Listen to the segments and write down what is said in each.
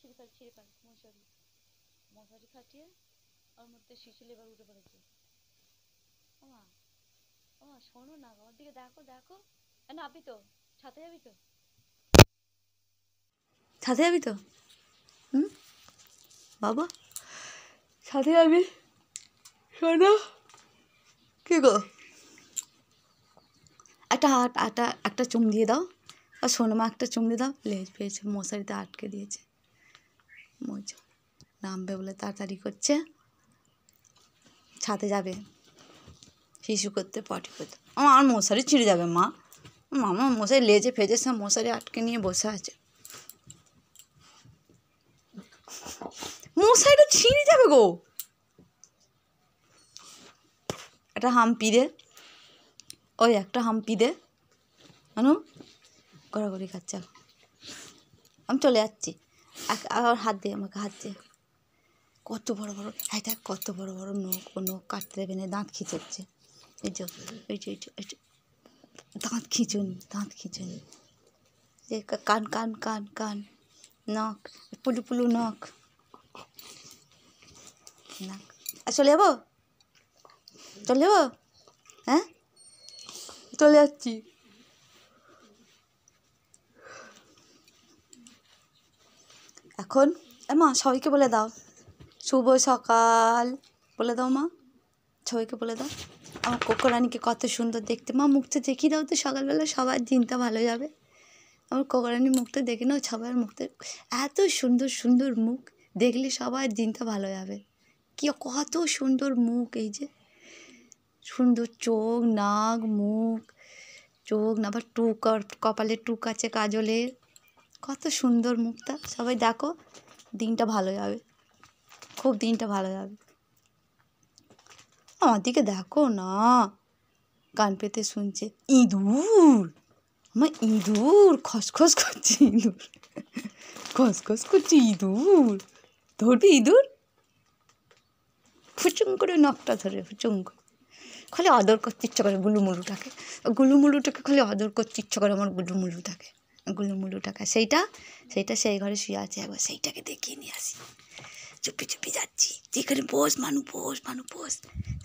ছিঁড়ে ফেল মশারি মশারি খাটিয়ে ওর মধ্যে শিশিল এবার উঠে পড়েছে। ওমা ওমা শোনো না, আমার দিকে দেখো দেখো। না আপনি তো ছাতে যাবি তো, ছাতে যাবি তো? হুম বাবা ছাতে যাবি? শোনো কি গো, একটা চুম দিয়ে দাও। আর শোনো মা, একটা চুম দিয়ে দাও। লেজ পেয়েছে, মশারিতে আটকে দিয়েছে। মজা নামবে বলে তাড়াতাড়ি করছে, ছাদে যাবে শিশু করতে, পটি করতে। আমার মশারি ছিঁড়ে যাবে মা। মামা মশারি লেজে ফেজে সব মশারি আটকে নিয়ে বসে আছে। মশারিটা ছিঁড়ে যাবে গো। একটা হাম্পি দে, ওই একটা হাম্পি দে। আনো গড়াগড়ি খাচ্ছে। আমি চলে যাচ্ছি। আর হাত দে আমাকে, হাত দে। কত বড় বড়, হ্যাঁ দেখ কত বড় বড় নখ, ও নখ কাটতে দেবে না, দাঁত খিঁচাচ্ছে। এই যে এই যে এই যে দাঁত খিঁচুনি যে কান কান কান কান, নখ পুলু পুলু নখ। নাক চলে যাবো, চলে যাবো, হ্যাঁ চলে যাচ্ছি। এখন মা সবাইকে বলে দাও শুভ সকাল, বলে দাও মা, সবাইকে বলে দাও। আমার কোকোরানিকে কত সুন্দর দেখতে, মা মুখটা দেখিয়ে দাও তো, সকালবেলা সবার দিনটা ভালো যাবে। আমার কোকোরানির মুখটা দেখে নাও, সবার মুখটা এত সুন্দর সুন্দর মুখ, দেখলে সবার দিনটা ভালো যাবে। কি কত সুন্দর মুখ, এই যে সুন্দর চোখ নাক মুখ, চোখ না আবার টুক, কপালে টুক আছে কাজলের, কত সুন্দর মুখটা। সবাই দেখো, দিনটা ভালো যাবে, খুব দিনটা ভালো যাবে। আমার দিকে দেখো না, কান পেতে শুনছে। ইঁদুর, আমার ইঁদুর খসখস করছে, ইঁদুর খসখস করছে, ইঁদুর ধরবি, ইঁদুর ফুচুং করে নখটা ধরে, ফুচুং করে খালি আদর করতে ইচ্ছা করে গুলুমুলুটাকে, গুলুমুলুটাকে খালি আদর করতে ইচ্ছা করে আমার, গুলুমুলুটাকে। সেইটা সেই ঘরে শুয়ে আছে, একবার সেইটাকে দেখিয়ে নিয়ে আসি। চুপি চুপি যাচ্ছি, যেখানে বস মানুষ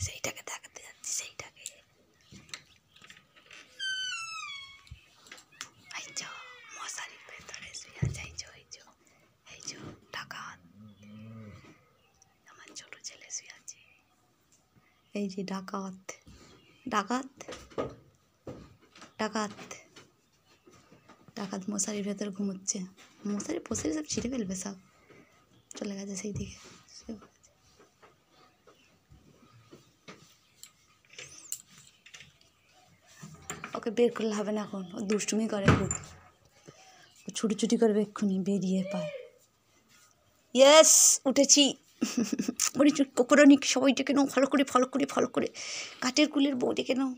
সেইটাকে দেখাতে যাচ্ছি, সেইটাকে। মশারির ভেতরে শুয়ে আছে, এই যে ডাকাত, আমার ছোট ছেলে শুয়ে আছে, এই যে ডাকাত ডাকাত ডাকাত ডাকাত মশারির ভেতর ঘুমোচ্ছে। মশারি ফশারি সব ছিঁড়ে ফেলবে, সব চলে গেছে সেই দিকে। ওকে বের করলে হবে না এখন, ও দুষ্টুমি করে খুব, ও ছুটি করবে এক্ষুনি, বেরিয়ে পায়। ইয়েস উঠেছি। বলি কোকোরানি সবাই ডেকে নাও, ফলো করে কাঠের কুলের বউ ডেকে নাও।